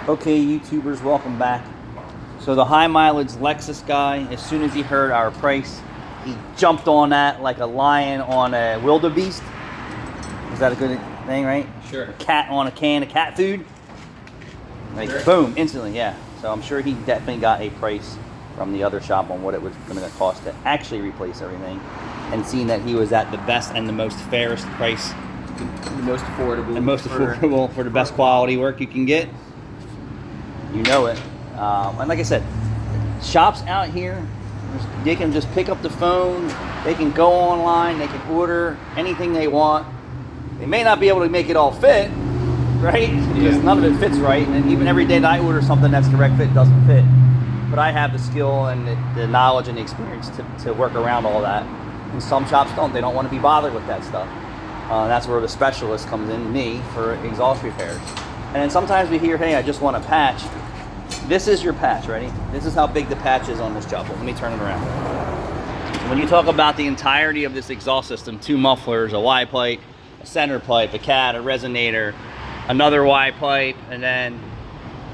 Okay, YouTubers, welcome back. So the high mileage Lexus guy, as soon as he heard our price, he jumped on that like a lion on a wildebeest. Is that a good thing, right? Sure. A cat on a can of cat food. Like, sure. Boom, instantly, yeah. So I'm sure he definitely got a price from the other shop on what it was going to cost to actually replace everything. And seeing that he was at the best and the most fairest price. The most affordable. And most affordable for the best quality work you can get. You know it. And like I said, shops out here, they can just pick up the phone, they can go online, they can order anything they want. They may not be able to make it all fit, right? Because none of it fits right. And even every day that I order something that's direct fit doesn't fit. But I have the skill and the knowledge and the experience to work around all that. And some shops don't. They don't want to be bothered with that stuff. That's where the specialist comes in, me, for exhaust repairs. And then sometimes we hear, hey, I just want a patch. This is your patch, ready? This is how big the patch is on this job. Let me turn it around. So when you talk about the entirety of this exhaust system, 2 mufflers, a Y pipe, a center pipe, a cat, a resonator, another Y pipe, and then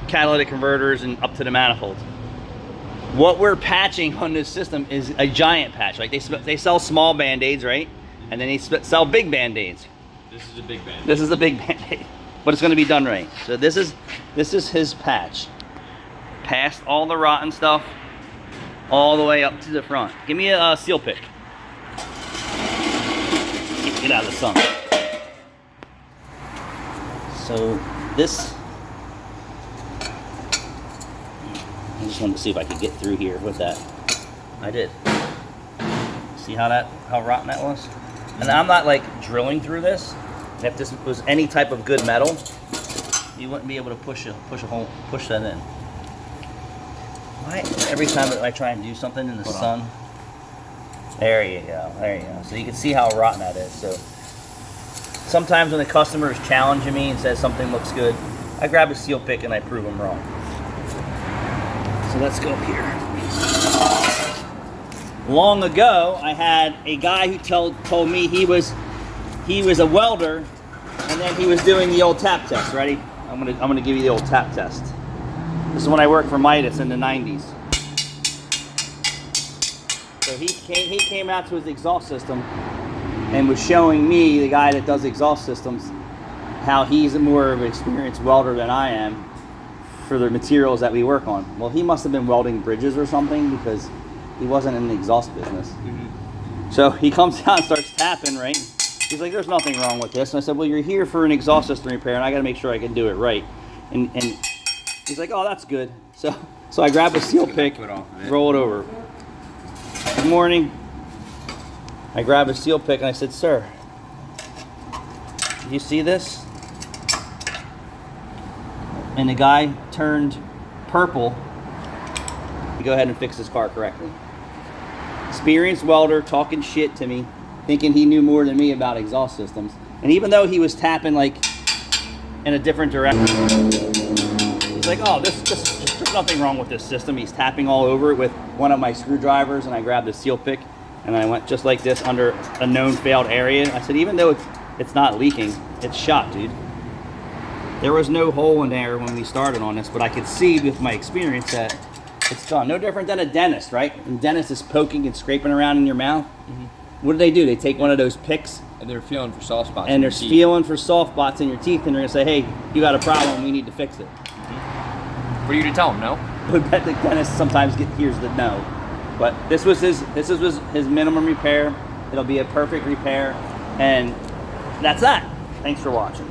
catalytic converters and up to the manifolds. What we're patching on this system is a giant patch. Like they sell small Band-Aids, right? And then they sell big Band-Aids. This is a big Band-Aid. This is a big Band-Aid, but it's going to be done right. So this is his patch. Past all the rotten stuff, all the way up to the front. Give me a seal pick. Get out of the sun. So this, I just wanted to see if I could get through here with that. I did. See how rotten that was? And I'm not like drilling through this. And if this was any type of good metal, you wouldn't be able to push that in. Why? Every time that I try and do something in the sun. There you go. There you go. So you can see how rotten that is. So sometimes when the customer is challenging me and says something looks good, I grab a seal pick and I prove them wrong. So let's go up here. Long ago, I had a guy who told me he was a welder, and then he was doing the old tap test. Ready? I'm gonna give you the old tap test. This is when I worked for Midas in the 90s. So he came out to his exhaust system and was showing me, the guy that does exhaust systems, how he's more of an experienced welder than I am for the materials that we work on. Well, he must have been welding bridges or something because he wasn't in the exhaust business. Mm-hmm. So he comes out and starts tapping, right? He's like, there's nothing wrong with this. And I said, well, you're here for an exhaust system repair and I gotta make sure I can do it right. And he's like, oh, that's good. So I grab a seal pick, roll it over. Good morning. I grab a seal pick and I said, sir, do you see this? And the guy turned purple to go ahead and fix his car correctly. Experienced welder talking shit to me, thinking he knew more than me about exhaust systems. And even though he was tapping like in a different direction, he's like, oh, there's nothing wrong with this system. He's tapping all over it with one of my screwdrivers, and I grabbed a seal pick, and I went just like this under a known failed area. I said, even though it's not leaking, it's shot, dude. There was no hole in there when we started on this, but I could see with my experience that it's done. No different than a dentist, right? And dentist is poking and scraping around in your mouth. Mm-hmm. What do? They take one of those picks. And they're feeling for soft spots. And they're feeling for soft spots in your teeth, and they're going to say, hey, you got a problem, we need to fix it. What are you to tell them, no? I bet the dentist sometimes hears the no. But this was his minimum repair. It'll be a perfect repair. And that's that. Thanks for watching.